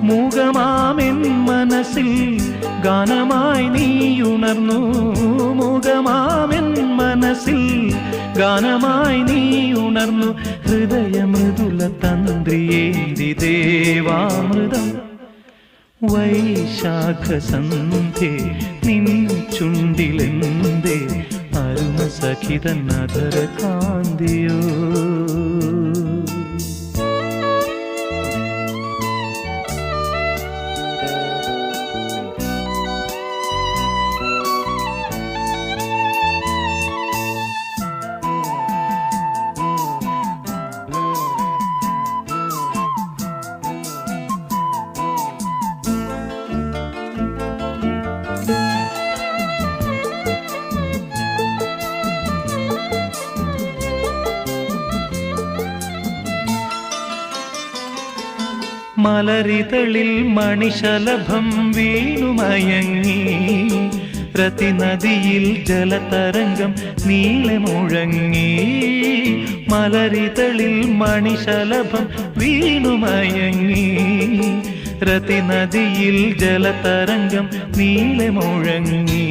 മൂകമാമെൻ മനസ്സിൽ ഗാനമായി നീയുണർന്നു. മൂകമാമെൻ മനസ്സിൽ ഗാനമായി നീയുണർന്നു. ഹൃദയമൃദുല തന്ത്രിയേന്തി ദേവാമൃതം വൈശാഖസന്ധ്യേ നിൻ ചുണ്ടിലെന്തേ അരുണസഖിതൻ അധര കാന്തിയോ. മലരിതളിൽ മണിശലഭം വീണുമയങ്ങി. രതിനദിയിൽ ജലതരംഗം നീളെ മുഴങ്ങി. മലരിതളിൽ മണിശലഭം വീണുമയങ്ങി. രതിനദിയിൽ ജലതരംഗം നീളെ മുഴങ്ങി.